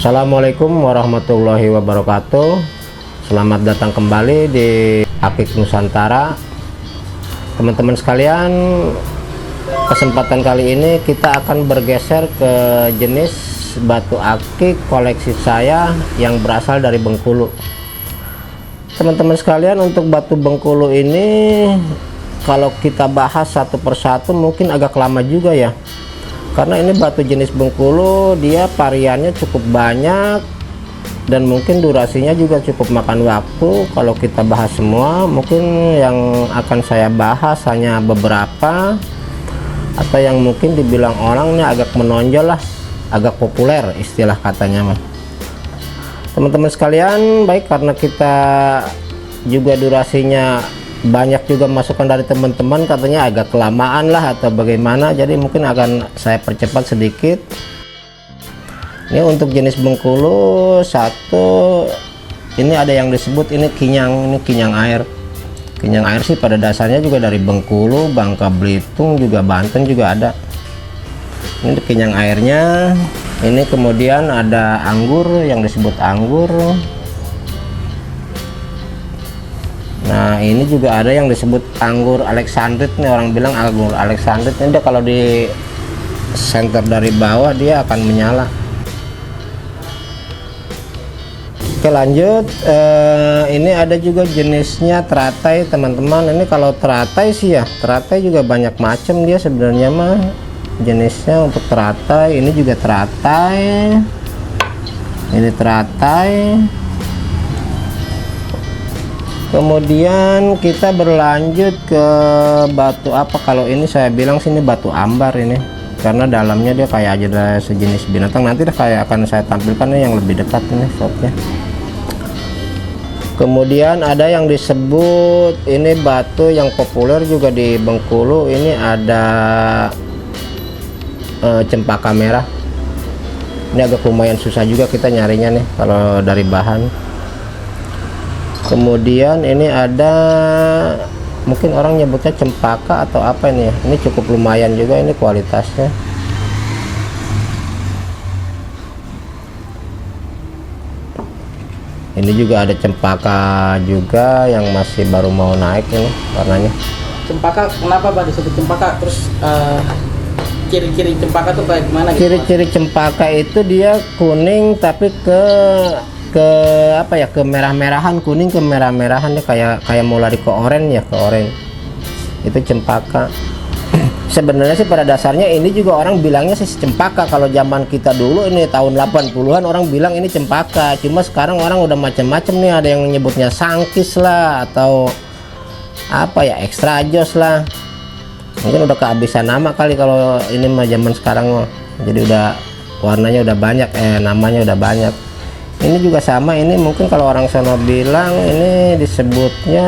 Assalamualaikum warahmatullahi wabarakatuh. Selamat datang kembali di Akik Nusantara. Teman-teman sekalian, kesempatan kali ini kita akan bergeser ke jenis batu akik koleksi saya yang berasal dari Bengkulu. Teman-teman sekalian, untuk batu Bengkulu ini kalau kita bahas satu persatu mungkin agak lama juga ya, karena ini batu jenis Bengkulu, dia variannya cukup banyak dan mungkin durasinya juga cukup makan waktu. Kalau kita bahas semua, mungkin yang akan saya bahas hanya beberapa, atau yang mungkin dibilang orang ini agak menonjol lah, agak populer istilah katanya mah. Teman-teman sekalian, baik, karena kita juga durasinya banyak juga masukan dari teman-teman katanya agak kelamaan lah atau bagaimana, jadi mungkin akan saya percepat sedikit. Ini untuk jenis Bengkulu satu, ini ada yang disebut ini kinyang, ini kinyang air. Kinyang air sih pada dasarnya juga dari Bengkulu, Bangka Belitung, juga Banten juga ada. Ini kinyang airnya. Ini kemudian ada anggur yang disebut anggur. Nah, ini juga ada yang disebut anggur Alexandrit nih, orang bilang anggur Alexandrit. Ini dia kalau di center dari bawah dia akan menyala. Oke, lanjut. Ini ada juga jenisnya teratai, teman-teman. Ini kalau teratai sih ya, teratai juga banyak macam dia sebenarnya mah jenisnya. Untuk teratai ini juga teratai, ini teratai. Kemudian kita berlanjut ke batu apa, kalau ini saya bilang sini batu ambar ini, karena dalamnya dia kayak ada sejenis binatang. Nanti kayak akan saya tampilkan yang lebih dekat ini shotnya. Kemudian ada yang disebut ini batu yang populer juga di Bengkulu, ini ada cempaka merah. Ini agak lumayan susah juga kita nyarinya nih kalau dari bahan. Kemudian ini ada, mungkin orang nyebutnya cempaka atau apa ini ya, ini cukup lumayan juga ini kualitasnya. Ini juga ada cempaka juga yang masih baru mau naik ini warnanya. Cempaka kenapa Pak disebut cempaka? Terus ciri-ciri cempaka tuh kayak gimana gitu? Ciri-ciri cempaka itu dia kuning tapi ke apa ya, ke merah-merahan, kuning ke merah-merahan, dia kayak mau lari ke oranye ya, ke oranye. Itu cempaka. Sebenarnya sih pada dasarnya ini juga orang bilangnya sih cempaka. Kalau zaman kita dulu ini tahun 80-an orang bilang ini cempaka. Cuma sekarang orang udah macam-macam nih, ada yang nyebutnya sangkis lah atau apa ya, extra jos lah. Mungkin udah kehabisan nama kali kalau ini mah zaman sekarang mah. Jadi udah warnanya udah banyak, namanya udah banyak. Ini juga sama, ini mungkin kalau orang sono bilang ini disebutnya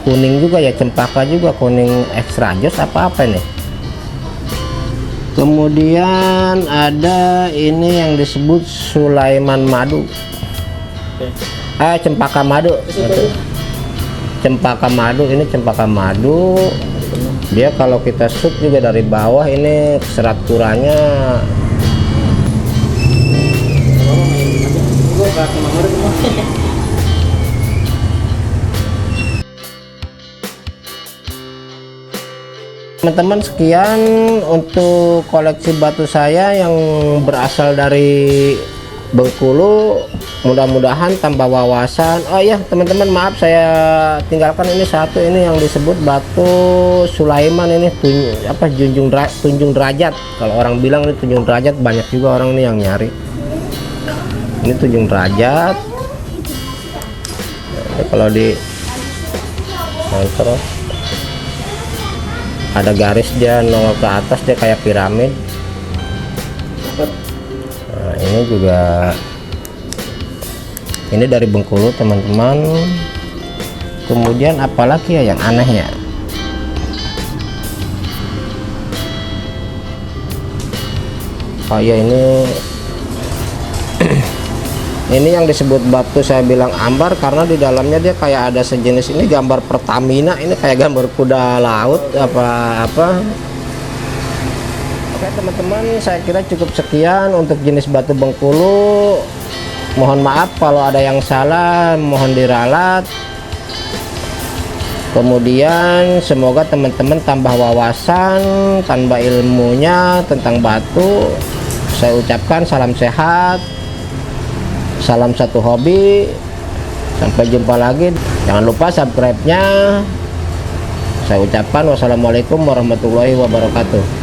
kuning juga ya, cempaka juga, kuning extra jos apa nih. Kemudian ada ini yang disebut Sulaiman madu. Cempaka madu. Cempaka madu, ini cempaka madu. Dia kalau kita shoot juga dari bawah ini serat kuranya teman-teman. Sekian untuk koleksi batu saya yang berasal dari Bengkulu. Mudah-mudahan tambah wawasan. Oh ya teman-teman, maaf saya tinggalkan ini satu, ini yang disebut batu Sulaiman ini, tunjung derajat. Kalau orang bilang ini tunjung derajat, banyak juga orang ini yang nyari. Ini tunjung derajat. Nah, kalau di kontrol ada garis dia nongol ke atas, dia kayak piramid. Nah, ini juga ini dari Bengkulu teman-teman. Kemudian apalagi ya yang aneh ya, oh ya ini ini yang disebut batu saya bilang ambar karena di dalamnya dia kayak ada sejenis, ini gambar Pertamina, ini kayak gambar kuda laut apa Oke teman-teman, saya kira cukup sekian untuk jenis batu Bengkulu. Mohon maaf kalau ada yang salah, mohon diralat. Kemudian semoga teman-teman tambah wawasan, tambah ilmunya tentang batu. Saya ucapkan salam sehat, salam satu hobi. Sampai jumpa lagi. Jangan lupa subscribe-nya. Saya ucapkan wassalamualaikum warahmatullahi wabarakatuh.